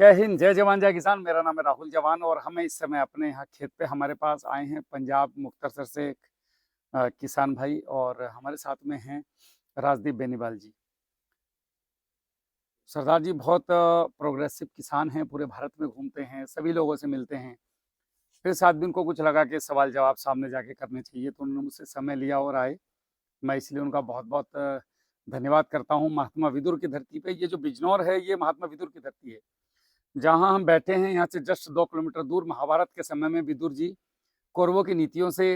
जय हिंद, जय जवान जय किसान। मेरा नाम है राहुल जवान और हम इस समय अपने यहाँ खेत पे हमारे पास आए हैं पंजाब मुक्तसर से एक किसान भाई और हमारे साथ में हैं राजदीप बेनीवाल जी। सरदार जी बहुत प्रोग्रेसिव किसान हैं, पूरे भारत में घूमते हैं, सभी लोगों से मिलते हैं। फिर साथ भी उनको कुछ लगा कि सवाल जवाब सामने जाके करने चाहिए, तो उन्होंने मुझसे समय लिया और आए। मैं इसलिए उनका बहुत बहुत धन्यवाद करता हूँ। महात्मा विदुर की धरती पे ये जो बिजनौर है, ये महात्मा विदुर की धरती है। जहाँ हम बैठे हैं यहाँ से जस्ट 2 किलोमीटर दूर महाभारत के समय में विदुर जी कौरवों की नीतियों से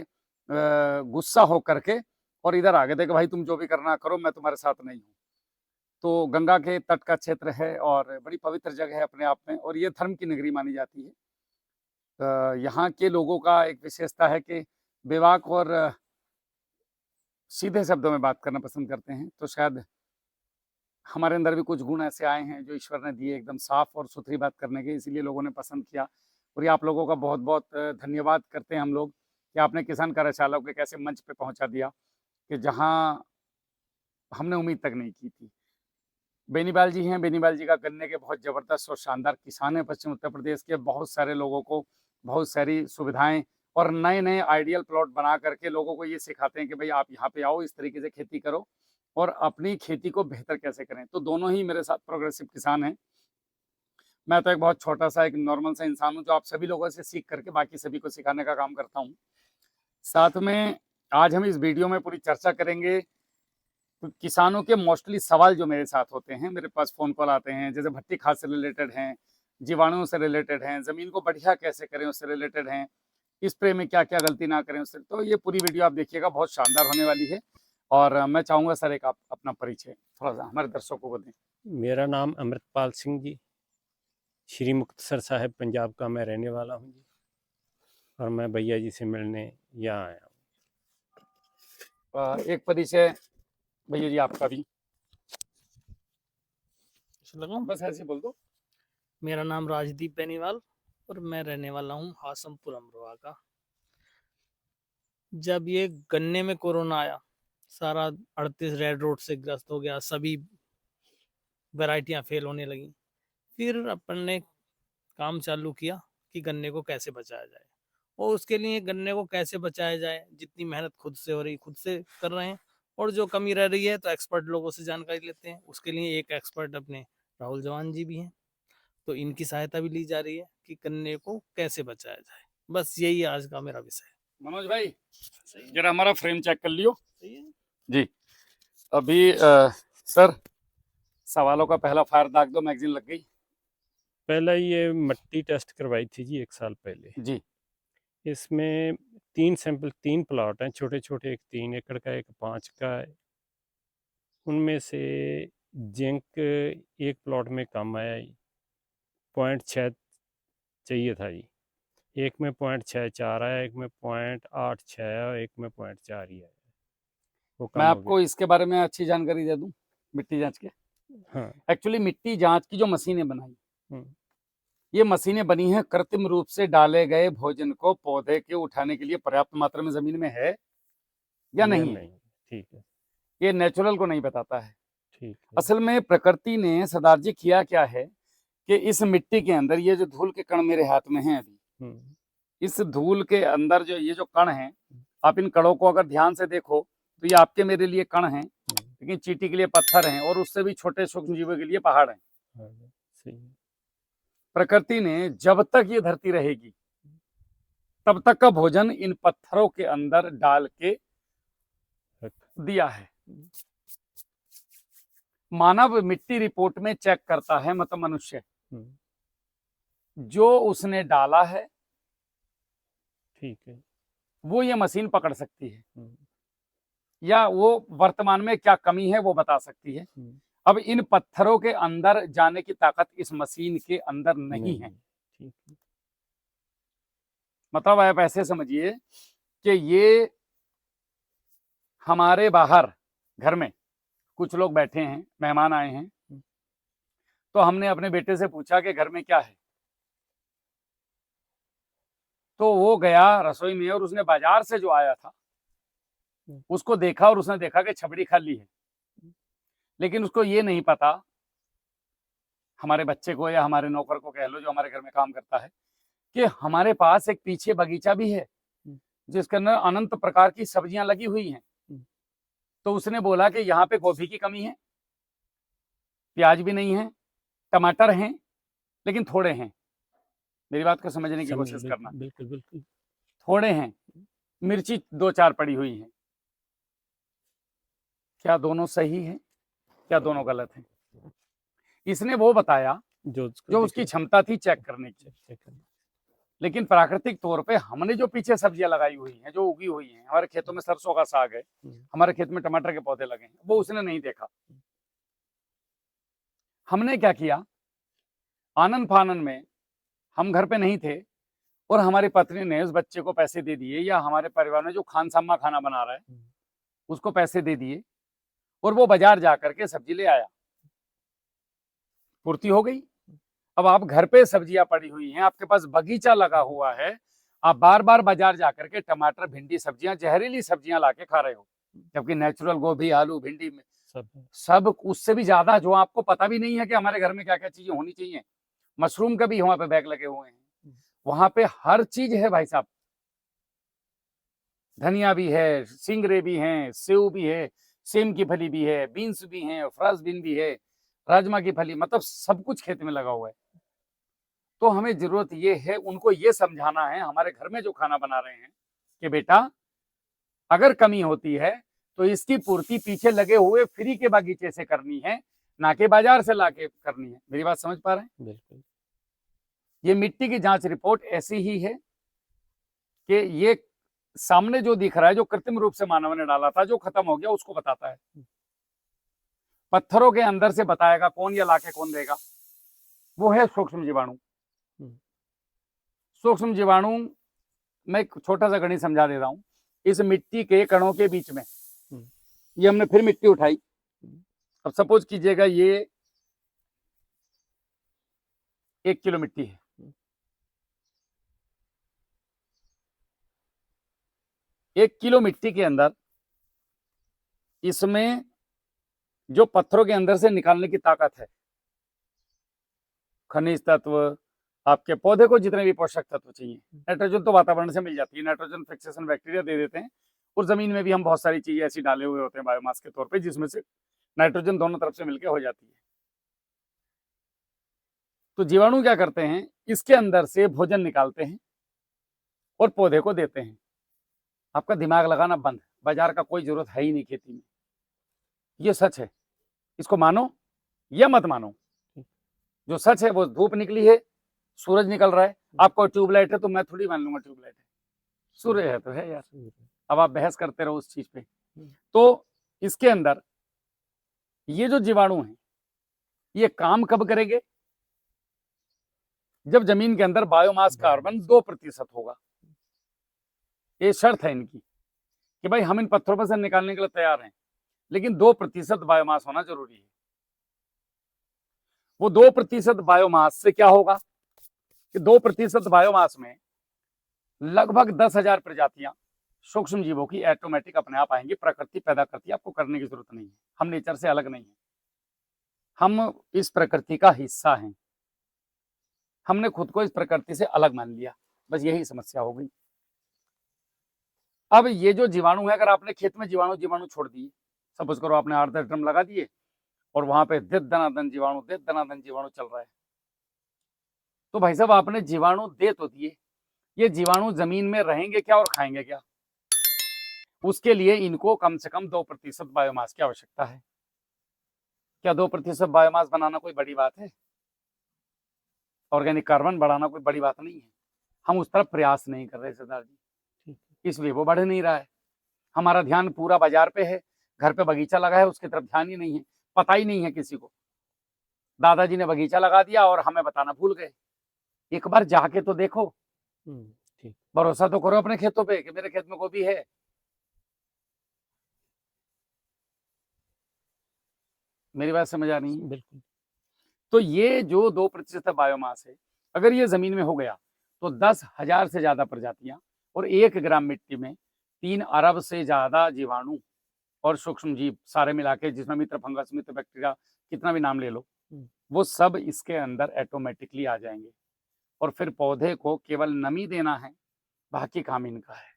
गुस्सा हो करके और इधर आ गए थे कि भाई तुम जो भी करना करो, मैं तुम्हारे साथ नहीं हूँ। तो गंगा के तट का क्षेत्र है और बड़ी पवित्र जगह है अपने आप में और ये धर्म की नगरी मानी जाती है। यहाँ के लोगों का एक विशेषता है कि बेबाक और सीधे शब्दों में बात करना पसंद करते हैं। तो शायद हमारे अंदर भी कुछ गुण ऐसे आए हैं जो ईश्वर ने दिए, एकदम साफ और सुथरी बात करने के, इसीलिए लोगों ने पसंद किया। और ये आप लोगों का बहुत बहुत धन्यवाद करते हैं हम लोग कि आपने किसान कार्यशाला को एक ऐसे मंच पे पहुंचा दिया कि जहां हमने उम्मीद तक नहीं की थी। बेनीवाल जी हैं, बेनीवाल जी का गन्ने के बहुत ज़बरदस्त और शानदार किसान है पश्चिम उत्तर प्रदेश के। बहुत सारे लोगों को बहुत सारी सुविधाएं और नए नए आइडियल प्लॉट बना करके लोगों को ये सिखाते हैं कि भाई आप यहाँ पे आओ, इस तरीके से खेती करो और अपनी खेती को बेहतर कैसे करें। तो दोनों ही मेरे साथ प्रोग्रेसिव किसान हैं। मैं तो एक बहुत छोटा सा एक नॉर्मल सा इंसान हूँ जो आप सभी लोगों से सीख करके बाकी सभी को सिखाने का काम करता हूँ। साथ में आज हम इस वीडियो में पूरी चर्चा करेंगे। तो किसानों के मोस्टली सवाल जो मेरे साथ होते हैं, मेरे पास फ़ोन कॉल आते हैं, जैसे भट्टी खाद से रिलेटेड हैं, जीवाणुओं से रिलेटेड हैं, ज़मीन को बढ़िया कैसे करें उससे रिलेटेड हैं, स्प्रे में क्या-क्या गलती ना करें उससे। तो ये पूरी वीडियो आप देखिएगा, बहुत शानदार होने वाली है। और मैं चाहूँगा सर एक आप अपना परिचय थोड़ा-सा हमारे दर्शकों को दें। मेरा नाम अमृतपाल सिंह जी, श्री मुक्तसर साहिब पंजाब का मैं रहने वाला हूँ जी और मैं भैया जी से मिलने यहाँ आया हूँ। एक परिचय भैया जी आपका भी। लगाऊं? बस ऐसे बोल दो। मेरा नाम राजदीप बेनीवाल और मैं रहने वाला हूँ हासमपुर अमरोहा का। जब ये गन्ने में कोरोना आया, सारा 38 रेड रोड से ग्रस्त हो गया, सभी वैरायटियां फेल होने लगी। फिर अपन ने काम चालू किया कि गन्ने को कैसे बचाया जाए और उसके लिए गन्ने को कैसे बचाया जाए, जितनी मेहनत खुद से हो रही खुद से कर रहे हैं और जो कमी रह रही है तो एक्सपर्ट लोगों से जानकारी लेते हैं। उसके लिए एक एक्सपर्ट अपने राहुल जवान जी भी हैं, तो इनकी सहायता भी ली जा रही है कि गन्ने को कैसे बचाया जाए। बस यही आज का मेरा विषय है। मनोज भाई जरा हमारा फ्रेम चेक कर लियो। सही है जी अभी सर सवालों का पहला फायर दाग दो, मैगजीन लग गई। पहला ये मिट्टी टेस्ट करवाई थी जी 1 साल पहले। जी इसमें 3 सैंपल 3 प्लॉट हैं छोटे छोटे, एक 3 एकड़ का एक 5 का है। उनमें से जिंक एक प्लॉट में कम आया, 0.6 चाहिए था जी। एक में 0.64 आया, एक में 0.86 आया और एक में 0.4 ही आया, वो मैं कम हो आपको गया। इसके बारे में अच्छी जानकारी दे दूं मिट्टी जांच के। हाँ। एक्चुअली मिट्टी जांच की जो मशीनें बनाई, हम्म, ये मशीनें बनी हैं कृत्रिम रूप से डाले गए भोजन को पौधे के उठाने के लिए पर्याप्त मात्रा में जमीन में है या नहीं है, ठीक है, ये नेचुरल को नहीं बताता है। ठीक है। असल में प्रकृति ने सरदार जी किया क्या है कि इस मिट्टी के अंदर ये जो धूल के कण मेरे हाथ में हैं अभी, इस धूल के अंदर जो ये जो कण हैं, आप इन कणों को अगर ध्यान से देखो तो ये आपके मेरे लिए कण हैं, लेकिन चींटी के लिए पत्थर हैं और उससे भी छोटे सूक्ष्म जीवों के लिए पहाड़ हैं। सही। प्रकृति ने जब तक ये धरती रहेगी तब तक का भोजन इन पत्थरों के अंदर डाल के दिया है। मानव मिट्टी रिपोर्ट में चेक करता है, मतलब मनुष्य, जो उसने डाला है ठीक है, वो ये मशीन पकड़ सकती है या वो वर्तमान में क्या कमी है वो बता सकती है। अब इन पत्थरों के अंदर जाने की ताकत इस मशीन के अंदर नहीं है। ठीक है। मतलब आप ऐसे समझिए कि ये हमारे बाहर घर में कुछ लोग बैठे हैं, मेहमान आए हैं, तो हमने अपने बेटे से पूछा कि घर में क्या है, तो वो गया रसोई में और उसने बाजार से जो आया था उसको देखा और उसने देखा कि छबड़ी खाली है, लेकिन उसको ये नहीं पता हमारे बच्चे को या हमारे नौकर को कह लो जो हमारे घर में काम करता है, कि हमारे पास एक पीछे बगीचा भी है जिसके अंदर अनंत प्रकार की सब्जियां लगी हुई हैं। तो उसने बोला कि यहाँ पे गोभी की कमी है, प्याज भी नहीं है, टमाटर हैं लेकिन थोड़े हैं। मेरी बात को समझने की कोशिश करना। बिल्कुल बिल्कुल थोड़े हैं, मिर्ची 2-4 पड़ी हुई हैं। क्या दोनों सही है, क्या दोनों गलत हैं? इसने वो बताया जो उसकी क्षमता थी चेक करने की। लेकिन प्राकृतिक तौर पे हमने जो पीछे सब्जियां लगाई हुई हैं, जो उगी हुई हैं, हमारे खेतों में सरसों का साग है, हमारे खेत में टमाटर के पौधे लगे हैं, वो उसने नहीं देखा। हमने क्या किया, आनन फानन में हम घर पे नहीं थे और हमारी पत्नी ने उस बच्चे को पैसे दे दिए, या हमारे परिवार में जो खानसामा खाना बना रहा है उसको पैसे दे दिए और वो बाजार जा करके सब्जी ले आया। पूर्ति हो गई। अब आप घर पे सब्जियां पड़ी हुई हैं, आपके पास बगीचा लगा हुआ है, आप बार बार बाजार जा करके टमाटर, भिंडी, सब्जियां, जहरीली सब्जियां लाके खा रहे हो, जबकि नेचुरल गोभी, आलू, भिंडी में सब उससे भी ज्यादा, जो आपको पता भी नहीं है कि हमारे घर में क्या क्या चीजें होनी चाहिए। मशरूम का भी वहां पे बैग लगे हुए हैं, वहां पे हर चीज है भाई साहब। धनिया भी है, सिंगरे भी हैं, सेव भी है, सेम की फली भी है, बीन्स भी हैं, फ्रांस बीन भी है, राजमा की फली, मतलब सब कुछ खेत में लगा हुआ है। तो हमें जरूरत ये है, उनको ये समझाना है हमारे घर में जो खाना बना रहे हैं कि बेटा अगर कमी होती है तो इसकी पूर्ति पीछे लगे हुए फ्री के बगीचे से करनी है, ना कि बाजार से लाके करनी है। मेरी बात समझ पा रहे हैं? बिल्कुल। ये मिट्टी की जांच रिपोर्ट ऐसी ही है कि ये सामने जो दिख रहा है, जो कृत्रिम रूप से मानव ने डाला था, जो खत्म हो गया, उसको बताता है। पत्थरों के अंदर से बताएगा कौन, या लाके कौन देगा, वो है सूक्ष्म जीवाणु। सूक्ष्म जीवाणु, मैं एक छोटा सा गणित समझा देता हूं। इस मिट्टी के कणों के बीच में ये हमने फिर मिट्टी उठाई। अब सपोज कीजिएगा ये 1 किलो मिट्टी है, एक किलो मिट्टी के अंदर इसमें जो पत्थरों के अंदर से निकालने की ताकत है, खनिज तत्व, आपके पौधे को जितने भी पोषक तत्व चाहिए, नाइट्रोजन तो वातावरण से मिल जाती है, नाइट्रोजन फिक्सेशन बैक्टीरिया दे देते हैं, और जमीन में भी हम बहुत सारी चीजें ऐसी डाले हुए होते हैं बायोमास के तौर पे, जिसमें से नाइट्रोजन दोनों तरफ से मिलकर हो जाती है। तो जीवाणु क्या करते हैं, इसके अंदर से भोजन निकालते हैं और पौधे को देते हैं। आपका दिमाग लगाना बंद, बाजार का कोई जरूरत है ही नहीं खेती में, ये सच है। इसको मानो या मत मानो, जो सच है वो धूप निकली है, सूरज निकल रहा है। आपको ट्यूबलाइट है तो मैं थोड़ी मान लूंगा ट्यूबलाइट है, सूर्य है तो है यार। अब आप बहस करते रहो उस चीज पे। तो इसके अंदर ये जो जीवाणु हैं, ये काम कब करेंगे, जब जमीन के अंदर बायोमास कार्बन 2% होगा। ये शर्त है इनकी कि भाई हम इन पत्थरों पर से निकालने के लिए तैयार हैं, लेकिन 2% बायोमास होना जरूरी है। वो 2% बायोमास से क्या होगा कि 2% बायोमास में लगभग 10,000 प्रजातियां सूक्ष्म जीवों की ऑटोमेटिक अपने आप आएंगी। प्रकृति पैदा करती है, आपको करने की जरूरत नहीं है। हम नेचर से अलग नहीं है, हम इस प्रकृति का हिस्सा हैं। हमने खुद को इस प्रकृति से अलग मान लिया, बस यही समस्या हो गई। अब ये जो जीवाणु है, अगर आपने खेत में जीवाणु छोड़ दिए, सपोज करो आपने 8-10 ड्रम लगा दिए और वहां पे दनादन जीवाणु चल रहा है, तो भाई साहब आपने जीवाणु दे तो दिए, ये जीवाणु जमीन में रहेंगे क्या और खाएंगे क्या? उसके लिए इनको कम से कम 2% बायोमास की आवश्यकता है। क्या 2% बायोमास बनाना कोई बड़ी बात है? ऑर्गेनिक कार्बन बढ़ाना कोई बड़ी बात नहीं है। हम उस तरफ प्रयास नहीं कर रहे सरदार जी, इसलिए वो बढ़ नहीं रहा है। हमारा ध्यान पूरा बाजार पे है, घर पे बगीचा लगा है उसकी तरफ ध्यान ही नहीं है, पता ही नहीं है किसी को। दादाजी ने बगीचा लगा दिया और हमें बताना भूल गए। एक बार जाके तो देखो, भरोसा तो करो अपने खेतों पे कि मेरे खेत में गोभी है। मेरी बात समझ आ रही है? बिल्कुल। तो ये जो 2% बायोमास है, अगर ये जमीन में हो गया तो 10,000 से ज्यादा प्रजातियां और 1 ग्राम मिट्टी में 3 अरब से ज्यादा जीवाणु और सूक्ष्म जीव सारे मिला के, जिसमें मित्र फंगस, मित्र बैक्टीरिया, कितना भी नाम ले लो, वो सब इसके अंदर ऑटोमेटिकली आ जाएंगे और फिर पौधे को केवल नमी देना है, बाकी काम इनका है।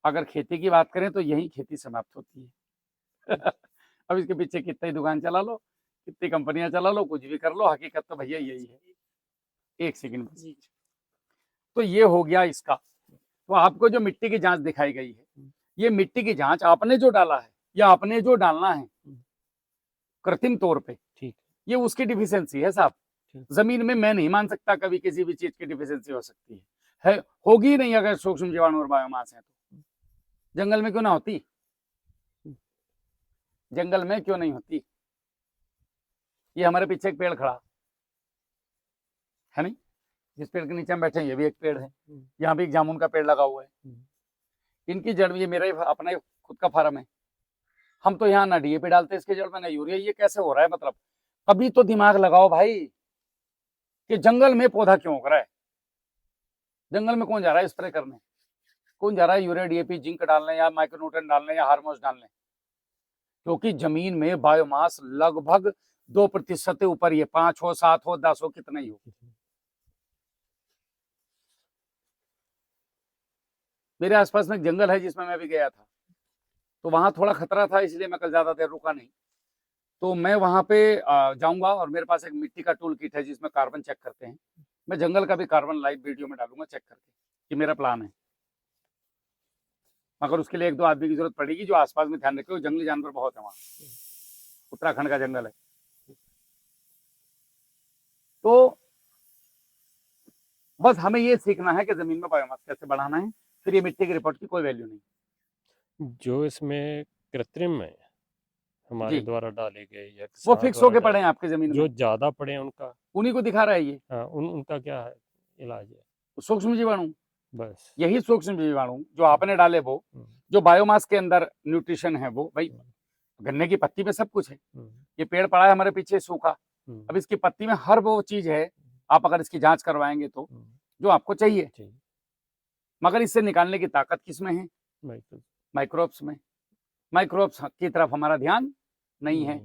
अगर खेती की बात करें तो यही खेती समाप्त होती है। अब इसके पीछे कितनी दुकान चला लो, कितनी कंपनियां चला लो, कुछ भी कर लो, हकीकत तो भैया यही है। एक सेकंड। तो ये हो गया इसका। तो आपको जो मिट्टी की जांच दिखाई गई है, ये मिट्टी की जांच आपने जो डाला है या आपने जो डालना है कृत्रिम तौर पे, ठीक ये उसकी डिफिशियंसी है साहब। ठीक। जमीन में मैं नहीं मान सकता कभी किसी भी चीज की डिफिशियंसी हो सकती है होगी ही नहीं अगर सूक्ष्म जीवाणु और बायोमास है तो। जंगल में क्यों ना होती, जंगल में क्यों नहीं होती। ये हमारे पीछे एक पेड़ खड़ा है नहीं, जिस पेड़ के नीचे हम बैठे हैं ये भी एक पेड़ है, यहाँ भी एक जामुन का पेड़ लगा हुआ है। इनकी जड़ में, ये मेरा ही अपना ही खुद का फार्म है, हम तो यहाँ ना डीएपी डालते इसके जड़ में ना यूरिया। ये कैसे हो रहा है मतलब? कभी तो दिमाग लगाओ भाई कि जंगल में पौधा क्यों उग रहा है। जंगल में कौन जा रहा है स्प्रे करने, कौन जा रहा है यूरिया डीएपी जिंक डालने या माइक्रोन्यूट्रिएंट डालने या हार्मोन्स डालने? क्योंकि जमीन में बायोमास लगभग 2% से ऊपर, ये 5 हो 7 हो 10 हो कितना ही हो। मेरे आसपास में एक जंगल है जिसमें मैं भी गया था, तो वहां थोड़ा खतरा था इसलिए मैं कल ज्यादा देर रुका नहीं। तो मैं वहां पे जाऊंगा और मेरे पास एक मिट्टी का टूल किट है जिसमें कार्बन चेक करते हैं। मैं जंगल का भी कार्बन लाइव वीडियो में डालूंगा चेक करके, कि मेरा प्लान है। मगर उसके लिए 1-2 आदमी की जरूरत पड़ेगी जो आसपास में ध्यान रखे। जंगली जानवर बहुत है वहाँ, उत्तराखंड का जंगल है। तो बस हमें ये सीखना है कि जमीन में बायोमास कैसे बढ़ाना है, फिर ये मिट्टी की रिपोर्ट की कोई वैल्यू नहीं। जो इसमें कृत्रिम है हमारे जी। द्वारा डाले गए या वो किसान फिक्स द्वारा होके पड़े डाले, हैं आपकी जमीन जो में, ज्यादा पड़े हैं उनका, उन्हीं को दिखा रहा है ये हाँ, उनका क्या है इलाज है? सूक्ष्म जीवाणु। बस यही सूक्ष्म जीवाणु जो आपने डाले, वो जो बायोमास के अंदर न्यूट्रिशन है, वो भाई गन्ने की पत्ती में सब कुछ है। ये पेड़ पड़ा है हमारे पीछे सूखा, अब इसकी पत्ती में हर वो चीज है, आप अगर इसकी जांच करवाएंगे तो जो आपको चाहिए। मगर इससे निकालने की ताकत किसमें है? माइक्रोब्स में। माइक्रोब्स की तरफ हमारा ध्यान नहीं है।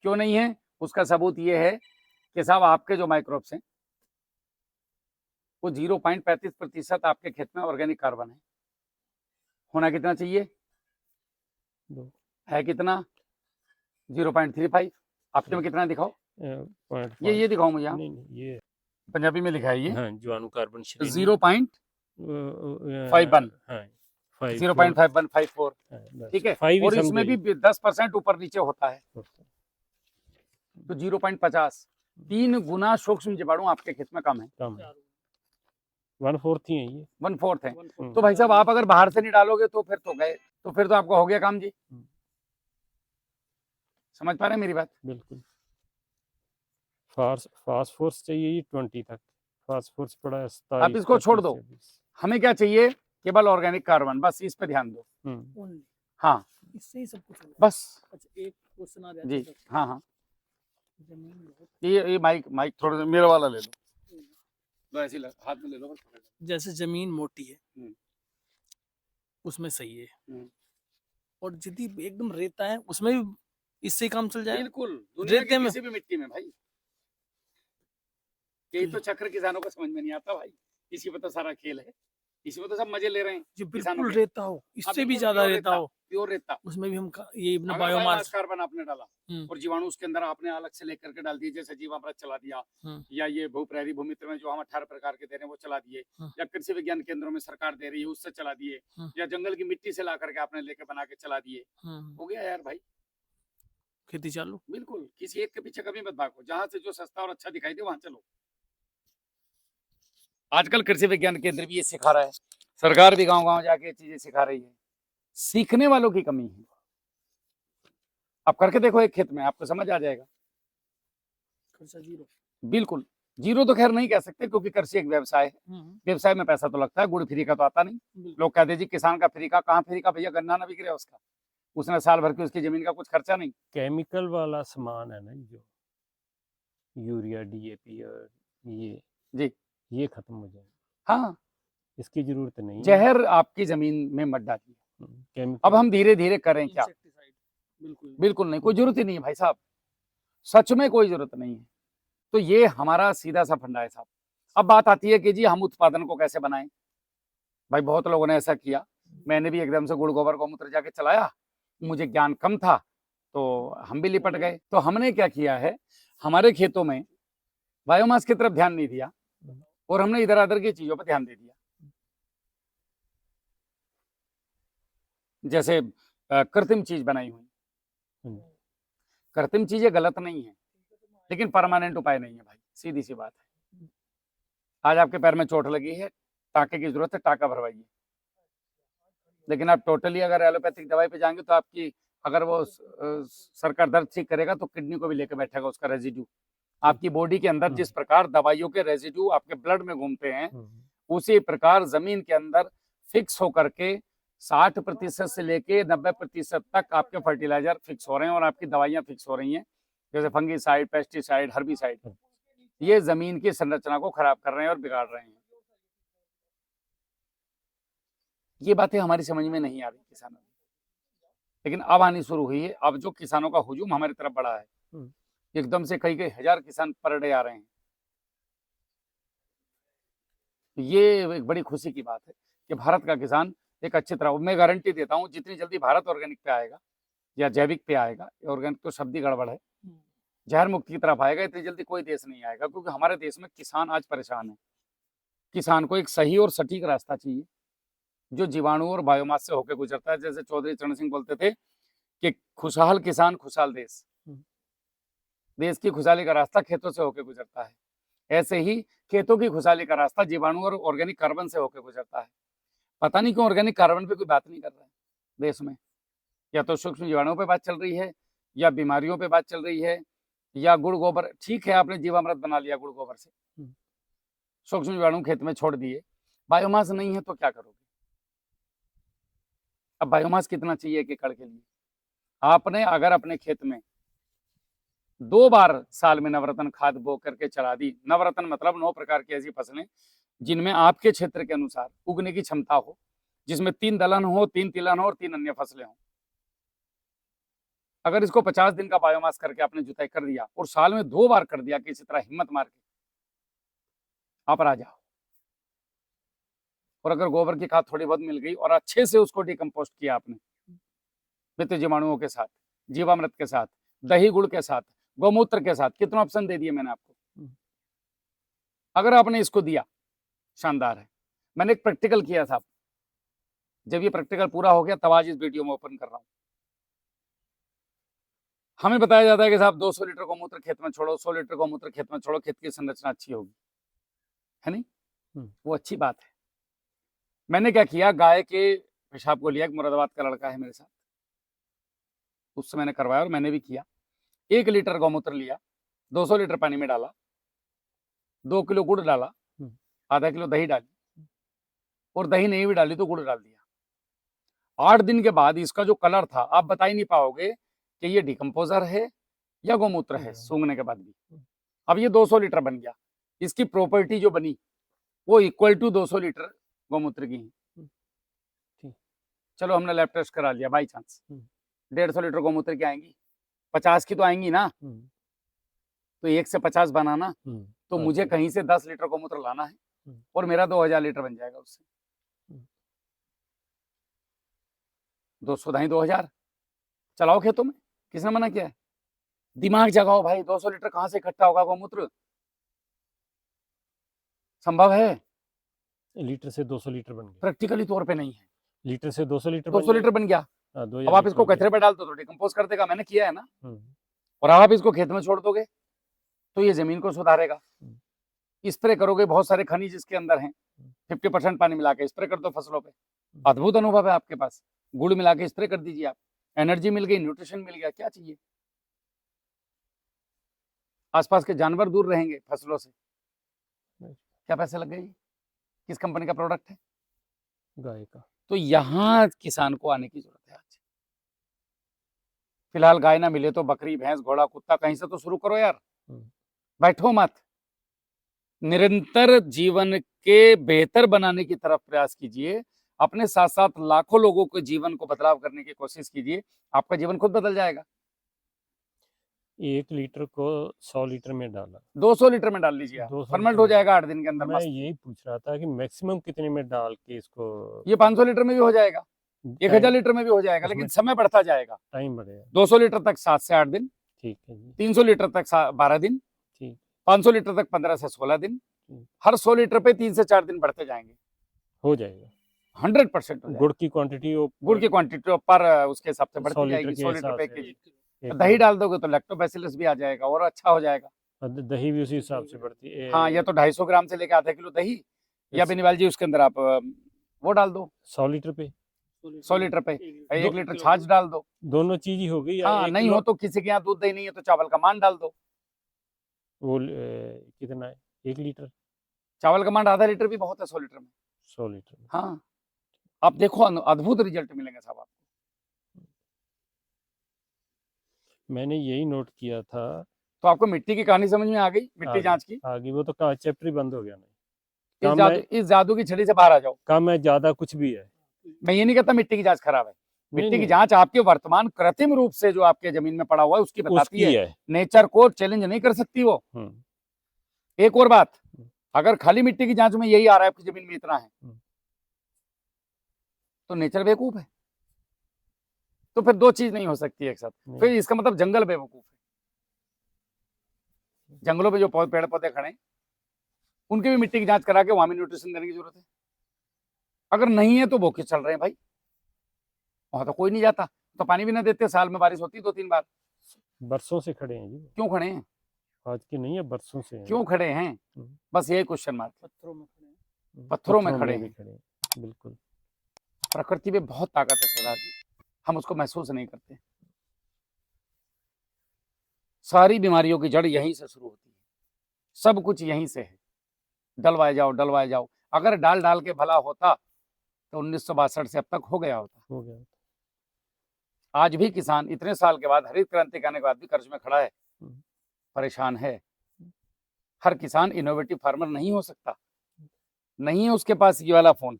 क्यों नहीं है? उसका सबूत ये है कि साहब आपके जो माइक्रोब्स हैं वो 0.35% आपके खेत में ऑर्गेनिक कार्बन है। होना कितना चाहिए? है कितना? 0.35। आपके में कितना दिखाओ? ये दिखाओ मुझे। ये पंजाबी में लिखा है ये, हाँ, जीवाणु कार्बन 0.51, 0.5154, ठीक है। और इसमें भी 10% ऊपर नीचे होता है, तो 0.50, 3 गुना सूक्ष्म जीवाणु आपके खेत में कम है। 1/4 ही है ये, 1/4 है। तो भाई साहब आप अगर बाहर से नहीं डालोगे तो फिर तो गए, तो फिर तो आपको हो गया काम जी। समझ पा रहे हैं मेरी बात? बिल्कुल। फास्फोरस चाहिए 20 तक, फास्फोरस पड़ा है 27। आप इसको छोड़ दो, हमें क्या चाहिए? केवल ऑर्गेनिक कार्बन, बस इस पे ध्यान दो। हाँ, इससे ही सब कुछ होगा। बस। अच्छा, एक क्वेश्चन आ रहा है जी। हाँ हाँ, जमीन बहुत, ये माइक थोड़ा मेरा वाला ले लो, ऐसे हाथ में ले लो। जैसे जमीन मोटी है उसमें सही है, और यदि एकदम रेता है उसमें भी इससे काम चल जाए। बिल्कुल, रेते में किसी भी मिट्टी में भाई। यही तो चक्र किसानों को समझ में नहीं आता भाई, इसी पे तो सारा खेल है, इसी में तो सब मजे ले रहे हैं। जो बिल्कुल रेता हो, इससे भी ज्यादा रेता हो, प्योर रेता, उसमें भी हम ये अपना अगर बायोमास कार्बन आपने डाला और जीवाणु उसके अंदर आपने अलग से लेकर के डाल दिए, जैसे जीवामृत चला दिया, या ये भूप्रहरी भूमित्र में जो हम 18 प्रकार के दे रहे हैं वो चला दिए, या कृषि विज्ञान केंद्रों में सरकार दे रही है उससे चला दिए, या जंगल की मिट्टी से ला करके आपने लेके बना के चला दिए, हो गया यार भाई, खेती चालू। बिल्कुल, किसी एक के पीछे कभी मत भागो, जहां से जो सस्ता और अच्छा दिखाई दे वहां चलो। आजकल कृषि विज्ञान केंद्र भी ये सिखा रहा है, सरकार भी गांव-गांव जाके ये चीजें सिखा रही है। सीखने वालों की कमी है। आप करके देखो एक खेत में, आपको समझ आ जाएगा। खर्चा जीरो, बिल्कुल जीरो तो खैर नहीं कह सकते, क्योंकि कृषि एक व्यवसाय है, व्यवसाय में पैसा तो लगता है, गुड़ फ्री का तो आता नहीं। लोग कहते जी किसान का फ्री का, कहाँ फ्री का भैया, गन्ना ना बिक रहा उसका, उसने साल भर की उसकी जमीन का कुछ खर्चा नहीं। केमिकल वाला सामान है ना, जो यूरिया डीएपी और ये जी, ये खत्म हो जाए। हाँ, इसकी जरूरत नहीं, जहर आपकी जमीन में मत डालिए। केमिकल। अब हम धीरे धीरे करें क्या? बिल्कुल बिल्कुल नहीं, कोई जरूरत ही नहीं है भाई साहब, सच में कोई जरूरत नहीं है। तो ये हमारा सीधा सा फंडा है साहब। अब बात आती है कि जी हम उत्पादन को कैसे बनाएं। भाई बहुत लोगों ने ऐसा किया, मैंने भी एकदम से गुड़ गोबर गौमूत्र जाके चलाया, मुझे ज्ञान कम था तो हम भी लिपट गए। तो हमने क्या किया है, हमारे खेतों में बायोमास की तरफ ध्यान नहीं दिया और हमने इधर उधर की चीजों पर ध्यान दे दिया। जैसे कृत्रिम चीज बनाई हुई, कृत्रिम चीजें गलत नहीं है, लेकिन परमानेंट उपाय नहीं है भाई, सीधी सी बात है। आज आपके पैर में चोट लगी है, टाके की जरूरत है, टाका भरवाइए। लेकिन आप टोटली अगर एलोपैथिक दवाई पे जाएंगे तो आपकी, अगर वो सरकार दर्द ठीक करेगा तो किडनी को भी लेकर बैठेगा उसका रेजिड्यू। आपकी बॉडी के अंदर जिस प्रकार दवाइयों के रेजिड्यू आपके ब्लड में घूमते हैं, उसी प्रकार जमीन के अंदर फिक्स होकर के 60% से लेके 90% तक आपके फर्टिलाइजर फिक्स हो रहे हैं और आपकी दवाइयां फिक्स हो रही हैं, जैसे फंगीसाइड, पेस्टिसाइड, हर्बिसाइड। ये जमीन की संरचना को खराब कर रहे हैं और बिगाड़ रहे हैं। ये बातें हमारी समझ में नहीं आ रही किसानों की, लेकिन अब आनी शुरू हुई है। अब जो किसानों का हुजूम हमारी तरफ बढ़ा है, एकदम से कई हजार किसान पर डे आ रहे हैं। ये एक बड़ी खुशी की बात है कि भारत का किसान एक अच्छी तरह, मैं गारंटी देता हूँ जितनी जल्दी भारत ऑर्गेनिक पे आएगा या जैविक पे आएगा, ऑर्गेनिक तो शब्द ही गड़बड़ है, जहर मुक्त की तरफ आएगा, इतनी जल्दी कोई देश नहीं आएगा। क्योंकि हमारे देश में किसान आज परेशान है। किसान को एक सही और सटीक रास्ता चाहिए जो जीवाणु और बायोमास से होकर गुजरता है। जैसे चौधरी चरण सिंह बोलते थे कि खुशहाल किसान खुशहाल देश, देश की खुशहाली का रास्ता खेतों से होकर गुजरता है। ऐसे ही खेतों की खुशहाली का रास्ता जीवाणु और ऑर्गेनिक कार्बन से होकर गुजरता है। पता नहीं क्यों ऑर्गेनिक कार्बन पे कोई बात नहीं कर रहा है देश में। या तो सूक्ष्म जीवाणुओं पे बात चल रही है, या बीमारियों पे बात चल रही है, या गुड़ गोबर। ठीक है, आपने जीवामृत बना लिया गुड़ गोबर से, सूक्ष्म जीवाणु खेत में छोड़ दिए, बायोमास नहीं है तो क्या करोगे? अब बायोमास कितना चाहिए एक एकड़ के लिए? आपने अगर अपने खेत में 2 बार साल में नवरत्न खाद बो करके चला दी, नवरत्न मतलब 9 प्रकार की ऐसी फसलें जिनमें आपके क्षेत्र के अनुसार उगने की क्षमता हो, जिसमें 3 दलहन हो, 3 तिलहन हो और 3 अन्य फसलें हो। अगर इसको 50 दिन का बायोमास करके आपने जुताई कर दिया और साल में 2 बार कर दिया किसी तरह हिम्मत मार के, आप आ जाओ। और अगर गोबर की खाद थोड़ी बहुत मिल गई और अच्छे से उसको डिकम्पोस्ट किया आपने मित्र जीवाणुओं के साथ, जीवामृत के साथ, दही गुड़ के साथ, गौमूत्र के साथ, कितना ऑप्शन दे दिए मैंने आपको। अगर आपने इसको दिया, शानदार है। मैंने एक प्रैक्टिकल किया था, जब ये प्रैक्टिकल पूरा हो गया तब आज इस वीडियो में ओपन कर रहा हूं। हमें बताया जाता है कि साहब 200 लीटर गौमूत्र खेत में छोड़ो, 100 लीटर गौमूत्र खेत में छोड़ो, खेत की संरचना अच्छी होगी, है नहीं? वो अच्छी बात है। मैंने क्या किया, गाय के पेशाब को लिया, एक मुरादाबाद का लड़का है मेरे साथ, उससे मैंने करवाया और मैंने भी किया। 1 लीटर गौमूत्र लिया, 200 लीटर पानी में डाला, 2 किलो गुड़ डाला, आधा किलो दही डाली, और दही नहीं भी डाली तो गुड़ डाल दिया। 8 दिन के बाद इसका जो कलर था, आप बता ही नहीं पाओगे कि ये डिकम्पोजर है या गौमूत्र है सूंघने के बाद भी। अब ये 200 लीटर बन गया, इसकी प्रॉपर्टी जो बनी वो इक्वल टू 200 लीटर गौमूत्र की है। चलो हमने लैब टेस्ट करा लिया, बाई चांस 150 लीटर गौमूत्र की आएंगी, 50 की तो आएंगी ना। तो 1 से 50 बनाना, तो मुझे कहीं से 10 लीटर गौमूत्र लाना है और मेरा 2000 लीटर बन जाएगा उससे। 200 दाई 2000 चलाओ खेतों में, किसने मना किया है? दिमाग जगाओ भाई, 200 लीटर कहां से इकट्ठा होगा गौमूत्र? संभव है? लीटर से 200 लीटर बन गया, प्रैक्टिकली तौर पे नहीं है। लीटर से 200 लीटर 200 लीटर बन गया। अब आप इसको कचरे पे डाल दो तो डिकम्पोज कर देगा, मैंने किया है ना। और आप इसको खेत में छोड़ दोगे तो ये जमीन को सुधारेगा। स्प्रे करोगे, बहुत सारे खनिज इसके अंदर हैं, 50% पानी मिला के स्प्रे कर दो फसलों पे, अद्भुत अनुभव है आपके पास। गुड़ मिला के स्प्रे कर दीजिए आप, एनर्जी मिल गई, न्यूट्रिशन मिल गया, क्या चाहिए? आसपास के जानवर दूर रहेंगे फसलों से। क्या पैसे लग गए? किस कंपनी का प्रोडक्ट है? गाय का। तो यहाँ किसान को आने की जरूरत है आज। फिलहाल गाय ना मिले तो बकरी, भैंस, घोड़ा, कुत्ता, कहीं से तो शुरू करो यार, बैठो मत। निरंतर जीवन के बेहतर बनाने की तरफ प्रयास कीजिए। अपने साथ साथ लाखों लोगों के जीवन को बदलाव करने की कोशिश कीजिए, आपका जीवन खुद बदल जाएगा। 1 लीटर को 100 लीटर में डाला। 200 लीटर में डाल लीजिए आप, 200 फर्मेंट लीटर हो में। जाएगा 8 दिन के अंदर मैं मस्त। यही पूछ रहा था कि मैक्सिमम कितने में डाल के इसको ये 500 लीटर में भी हो जाएगा, 1000 टाइम लीटर में भी हो जाएगा, लेकिन उसमें समय बढ़ता जाएगा। टाइम बढ़ेगा। 200 लीटर तक 7 से 8 दिन, ठीक है जी, 300 लीटर तक 12 दिन, ठीक 500 लीटर तक 15 से 16 दिन, हर 100 लीटर पे 3 से 4 दिन बढ़ते जाएंगे, हो जाएगा। 100% हो जाएगा। गुड़ की क्वांटिटी गुड़ की क्वांटिटी पर उसके हिसाब से 100 बढ़ती लीटर जाएगी, के 100 लीटर हिसाब पे से केजी। एक दही डाल दोगे तो लैक्टोबैसिलस भी आ जाएगा और अच्छा हो जाएगा। दही भी उसी हिसाब से बढ़ती है। हाँ, या तो 250 ग्राम से लेकर आधा किलो दही, या बेनीवाल जी उसके अंदर आप वो डाल दो 100 लीटर पे 100 लीटर पे 1 लीटर छाछ डाल दो। दोनों चीज ही हो गई। या हाँ, 1 नहीं किलो हो तो किसी के यहाँ दूध दही नहीं है तो चावल का मान डाल दो। वो कितना है 1 लीटर? चावल का मान आधा लीटर भी बहुत है 100 लीटर में। 100 लीटर में। हाँ, आप देखो अद्भुत रिजल्ट मिलेंगे साहब आपको। मैंने यही नोट किया था। तो आपको मिट्टी की कहानी समझ में आ गई, मिट्टी जांच की? आगे वो तो चैप्टर ही बंद हो गया नहीं। इस जादू की छड़ी से बाहर आ जाओ। कम है ज्यादा कुछ भी है। मैं ये नहीं कहता मिट्टी की जांच खराब है, नहीं, मिट्टी की नहीं, जांच आपके वर्तमान कृत्रिम रूप से जो आपके जमीन में पड़ा हुआ है उसकी बताती उसकी है। है। नेचर को चैलेंज नहीं कर सकती वो। एक और बात, अगर खाली मिट्टी की जांच में यही आ रहा है आपकी जमीन में इतना है तो नेचर बेवकूफ है। तो फिर दो चीज नहीं हो सकती एक साथ, फिर इसका मतलब जंगल बेवकूफ है। जंगलों में जो पेड़ पौधे खड़े हैं उनकी भी मिट्टी की जांच करा के वहां भी न्यूट्रिशन देने की जरूरत है। अगर नहीं है तो वो किस चल रहे हैं भाई, वहां तो कोई नहीं जाता, तो पानी भी ना देते, साल में बारिश होती 2-3 बार। बरसों से खड़े हैं जी। क्यों खड़े हैं? आज की नहीं है, बरसों से हैं। क्यों खड़े हैं? बस यही क्वेश्चन मार्क। पत्थरों में खड़े हैं। पत्थरों में खड़े भी हैं। खड़े हैं, बिल्कुल। प्रकृति में बहुत ताकत है सरदार जी, हम उसको महसूस नहीं करते। सारी बीमारियों की जड़ यहीं से शुरू होती है, सब कुछ यहीं से है। डलवाए जाओ डलवाए जाओ, अगर डाल डाल के भला होता तो 1962 से अब तक हो गया होता। आज भी किसान इतने साल के बाद, हरित क्रांति के आने के बाद भी कर्ज में खड़ा है, परेशान है। हर किसान इनोवेटिव फार्मर नहीं हो सकता, नहीं है उसके पास ये वाला फोन।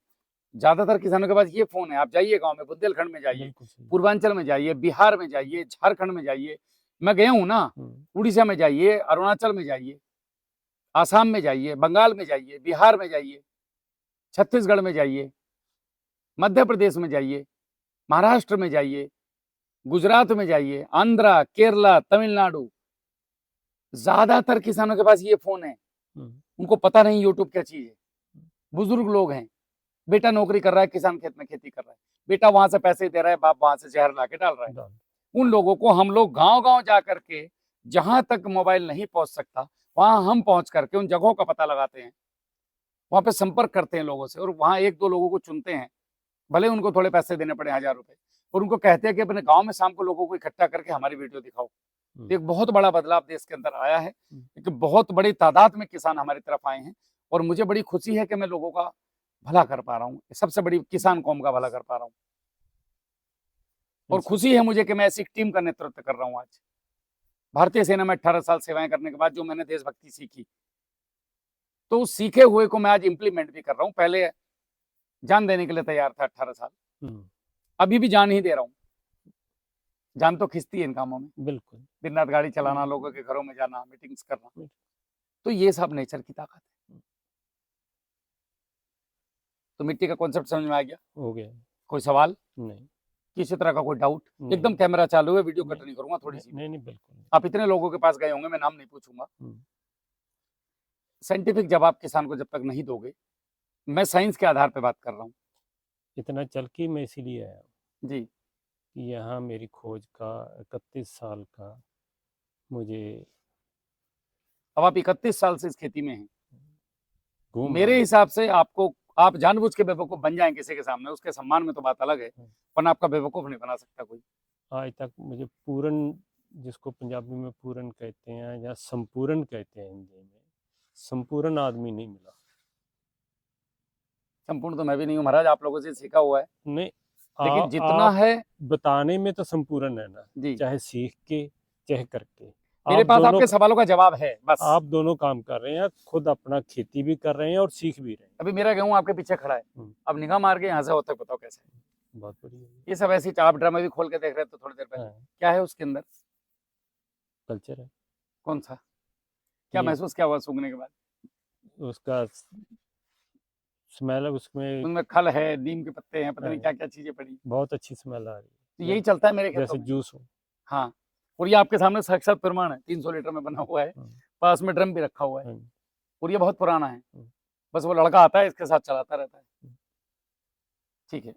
ज्यादातर किसानों के पास ये फोन है। आप जाइए गांव में, बुंदेलखंड में जाइए, पूर्वांचल में जाइए, बिहार में जाइए, झारखंड में जाइए, मैं गया हूं ना, उड़ीसा में जाइए, अरुणाचल में जाइए, आसाम में जाइए, बंगाल में जाइए, बिहार में जाइए, छत्तीसगढ़ में जाइए, मध्य प्रदेश में जाइए, महाराष्ट्र में जाइए, गुजरात में जाइए, आंध्रा, केरला, तमिलनाडु, ज्यादातर किसानों के पास ये फोन है। उनको पता नहीं यूट्यूब क्या चीज है। बुजुर्ग लोग हैं, बेटा नौकरी कर रहा है, किसान खेत में खेती कर रहा है, बेटा वहां से पैसे दे रहा है, बाप वहां से जहर ला के डाल रहा है। उन लोगों को हम लोग गांव गांव जा करके, जहां तक मोबाइल नहीं पहुंच सकता वहां हम पहुंच करके उन जगहों का पता लगाते हैं, वहां पे संपर्क करते हैं लोगों से, और वहां 1-2 लोगों को चुनते हैं, भले उनको थोड़े पैसे देने पड़े, 1000 रुपए, और उनको कहते हैं कि अपने गांव में शाम को लोगों को इकट्ठा करके हमारी वीडियो दिखाओ। एक बहुत बड़ा बदलाव देश के अंदर आया है कि बहुत बड़ी तादाद में किसान हमारी तरफ आए हैं, और मुझे बड़ी खुशी है कि मैं लोगों का भला कर पा रहा हूँ, सबसे बड़ी किसान कौम का भला कर पा रहा हूँ। और खुशी है मुझे कि मैं ऐसी टीम का नेतृत्व कर रहा हूँ। आज भारतीय सेना में 18 साल सेवाएं करने के बाद जो मैंने देशभक्ति सीखी, तो उस सीखे हुए को मैं आज इंप्लीमेंट भी कर रहा हूँ। पहले जान देने के लिए तैयार था 18 साल, अभी भी जान ही दे रहा हूँ। जान तो खिंचती है इन कामों में, बिल्कुल, दिन रात गाड़ी चलाना, लोगों के घरों में जाना, मीटिंग्स करना, तो ये सब नेचर की ताकत है। तो मिट्टी का कॉन्सेप्ट समझ में आ गया? हो गया। कोई सवाल? नहीं। किसी तरह का कोई डाउट? एकदम कैमरा चालू है, वीडियो कट नहीं करूंगा थोड़ी सी। नहीं, बिल्कुल। आप इतने लोगों के पास गए होंगे, मैं नाम नहीं पूछूंगा। साइंटिफिक जवाब किसान को जब तक नहीं दोगे, मैं साइंस के आधार पे बात कर रहा हूँ। इतना चल के मैं इसीलिए आया जी, यहाँ मेरी खोज का 31 साल का मुझे, अब आप 31 साल से इस खेती में हैं। मेरे हिसाब से आपको, आप जानबूझ के बेवकूफ बन जाएं किसी के सामने, उसके सम्मान में तो बात अलग है, वरना आपका बेवकूफ नहीं बना सकता कोई। आज तक मुझे पूर्ण, जिसको पंजाबी में पूर्ण कहते हैं या संपूर्ण कहते हैं हिंदी में, संपूर्ण आदमी नहीं मिला। संपूर्ण तो मैं भी नहीं हूँ महाराज, आप लोगों से सीखा हुआ है। नहीं, लेकिन जितना है बताने में तो संपूर्ण है ना जी, चाहे सीख के चाहे करके। मेरे आप पास दोनों आपके सवालों का जवाब है बस। आप दोनों काम कर रहे हैं, खुद अपना खेती भी कर रहे हैं और सीख भी रहे हैं। अभी मेरा गेहूं आपके पीछे खड़ा है, अब निगाह मार के यहाँ से होता है, बताओ कैसे है? बहुत बढ़िया। ये सब ऐसी आप ड्रामा भी खोल के देख रहे थे थोड़ी देर पहले, हाँ, क्या है उसके अंदर? कल्चर है कौन सा? क्या ये, महसूस क्या हुआ सूंघने के बाद? उसका स्मेल है उसमें, उनमें खल है, नीम के पत्ते हैं, पता नहीं हाँ, क्या क्या चीजें पड़ी। बहुत अच्छी स्मेल आ रही तो है, यही चलता है मेरे खेतों जैसे में। जूस हो। हाँ, और ये आपके सामने साक्षात प्रमाण है, 300 लीटर में बना हुआ है, हाँ, पास में ड्रम भी रखा हुआ है, हाँ, और ये बहुत पुराना है। हाँ। बस वो लड़का आता है इसके साथ चलाता रहता है। ठीक है।